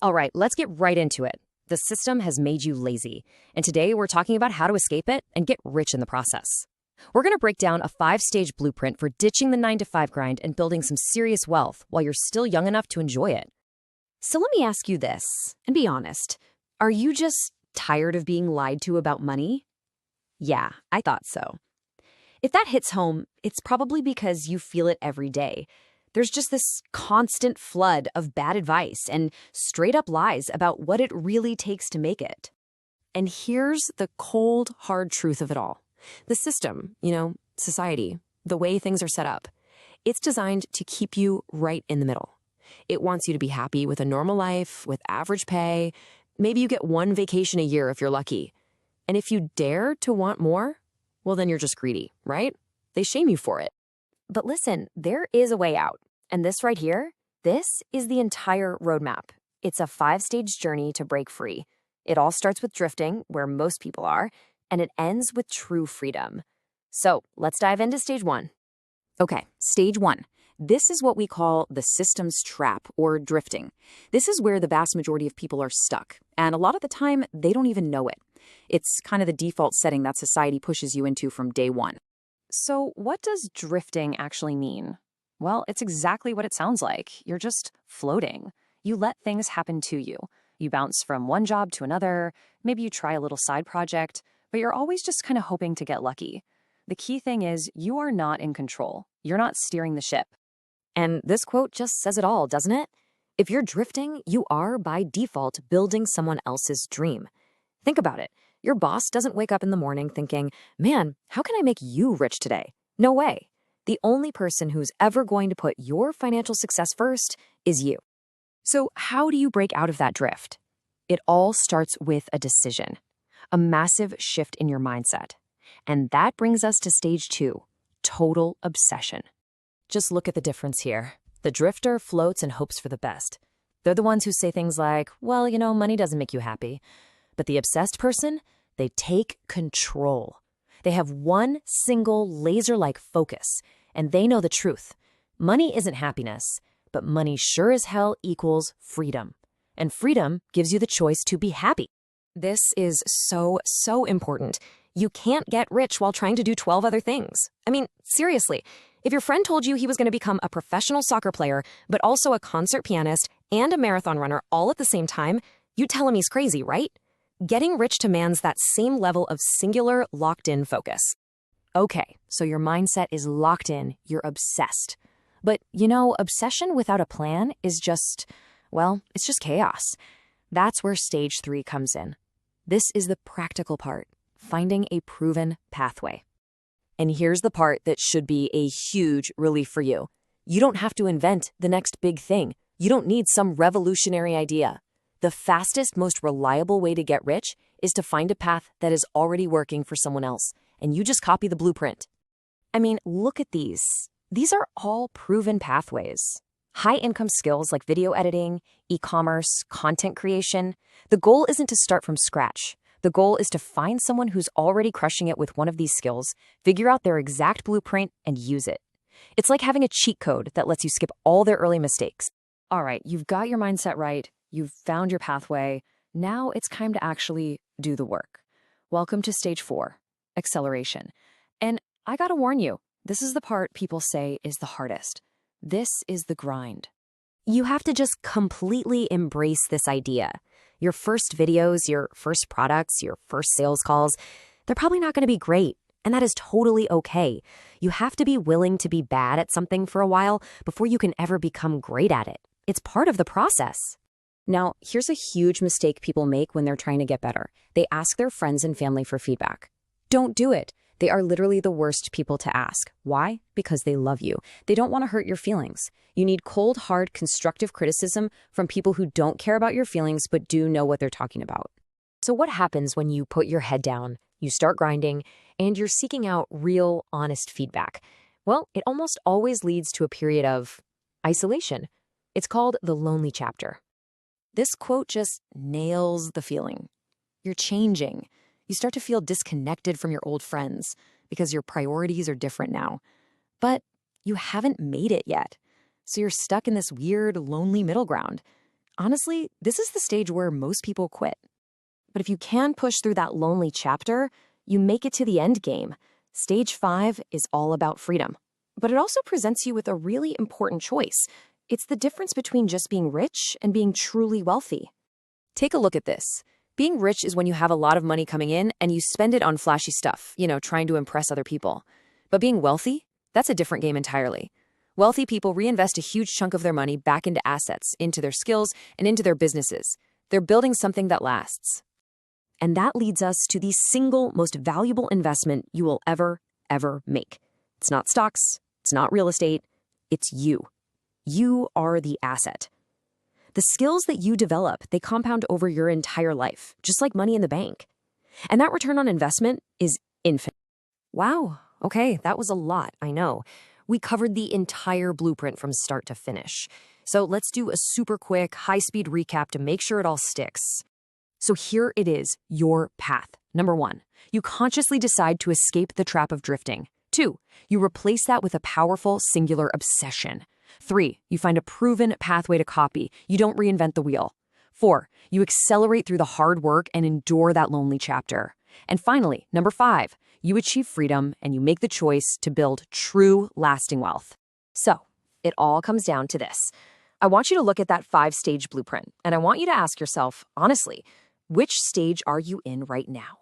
All right, let's get right into it. The system has made you lazy, and today we're talking about how to escape it and get rich in the process. We're going to break down a 5-stage blueprint for ditching the 9-to-5 grind and building some serious wealth while you're still young enough to enjoy it. So let me ask you this, and be honest. Are you just tired of being lied to about money? Yeah, I thought so. If that hits home, it's probably because you feel it every day. There's just this constant flood of bad advice and straight-up lies about what it really takes to make it. And here's the cold, hard truth of it all. The system, society, the way things are set up, it's designed to keep you right in the middle. It wants you to be happy with a normal life, with average pay. Maybe you get one vacation a year if you're lucky. And if you dare to want more, well, then you're just greedy, right? They shame you for it. But listen, there is a way out. And this right here, this is the entire roadmap. It's a 5-stage journey to break free. It all starts with drifting, where most people are, and it ends with true freedom. So let's dive into stage 1. Okay, stage 1. This is what we call the system's trap, or drifting. This is where the vast majority of people are stuck, and a lot of the time, they don't even know it. It's kind of the default setting that society pushes you into from day one. So what does drifting actually mean? Well, it's exactly what it sounds like. You're just floating. You let things happen to you. You bounce from one job to another. Maybe you try a little side project, but you're always just kind of hoping to get lucky. The key thing is you are not in control. You're not steering the ship. And this quote just says it all, doesn't it? If you're drifting, you are, by default, building someone else's dream. Think about it. Your boss doesn't wake up in the morning thinking, man, how can I make you rich today? No way. The only person who's ever going to put your financial success first is you. So how do you break out of that drift? It all starts with a decision, a massive shift in your mindset. And that brings us to stage 2, total obsession. Just look at the difference here. The drifter floats and hopes for the best. They're the ones who say things like, well, money doesn't make you happy. But the obsessed person, they take control. They have one single laser-like focus, and they know the truth. Money isn't happiness, but money sure as hell equals freedom. And freedom gives you the choice to be happy. This is so, so important. You can't get rich while trying to do 12 other things. I mean, seriously, if your friend told you he was going to become a professional soccer player, but also a concert pianist and a marathon runner all at the same time, you'd tell him he's crazy, right? Getting rich demands that same level of singular, locked-in focus. Okay, so your mindset is locked in, you're obsessed. But, obsession without a plan is just, it's just chaos. That's where stage 3 comes in. This is the practical part, finding a proven pathway. And here's the part that should be a huge relief for you. You don't have to invent the next big thing. You don't need some revolutionary idea. The fastest, most reliable way to get rich is to find a path that is already working for someone else, and you just copy the blueprint. I mean, look at these. These are all proven pathways. High-income skills like video editing, e-commerce, content creation. The goal isn't to start from scratch. The goal is to find someone who's already crushing it with one of these skills, figure out their exact blueprint, and use it. It's like having a cheat code that lets you skip all their early mistakes. All right, you've got your mindset right. You've found your pathway. Now it's time to actually do the work. Welcome to stage 4, acceleration. And I gotta warn you, this is the part people say is the hardest. This is the grind. You have to just completely embrace this idea. Your first videos, your first products, your first sales calls, they're probably not going to be great. And that is totally okay. You have to be willing to be bad at something for a while before you can ever become great at it. It's part of the process. Now, here's a huge mistake people make when they're trying to get better. They ask their friends and family for feedback. Don't do it. They are literally the worst people to ask. Why? Because they love you. They don't want to hurt your feelings. You need cold, hard, constructive criticism from people who don't care about your feelings but do know what they're talking about. So what happens when you put your head down, you start grinding, and you're seeking out real, honest feedback? Well, it almost always leads to a period of isolation. It's called the lonely chapter. This quote just nails the feeling. You're changing. You start to feel disconnected from your old friends because your priorities are different now. But you haven't made it yet. So you're stuck in this weird, lonely middle ground. Honestly, this is the stage where most people quit. But if you can push through that lonely chapter, you make it to the end game. Stage 5 is all about freedom. But it also presents you with a really important choice. It's the difference between just being rich and being truly wealthy. Take a look at this. Being rich is when you have a lot of money coming in and you spend it on flashy stuff, trying to impress other people. But being wealthy, that's a different game entirely. Wealthy people reinvest a huge chunk of their money back into assets, into their skills, and into their businesses. They're building something that lasts. And that leads us to the single most valuable investment you will ever make. It's not stocks, it's not real estate, it's you. You are the asset. The skills that you develop, they compound over your entire life, just like money in the bank. And that return on investment is infinite. Wow, okay, that was a lot, I know. We covered the entire blueprint from start to finish. So let's do a super quick, high-speed recap to make sure it all sticks. So here it is, your path. Number 1, you consciously decide to escape the trap of drifting. 2, you replace that with a powerful, singular obsession. 3, you find a proven pathway to copy. You don't reinvent the wheel. 4, you accelerate through the hard work and endure that lonely chapter. And finally, number 5, you achieve freedom and you make the choice to build true, lasting wealth. So, it all comes down to this. I want you to look at that 5-stage blueprint, and I want you to ask yourself, honestly, which stage are you in right now?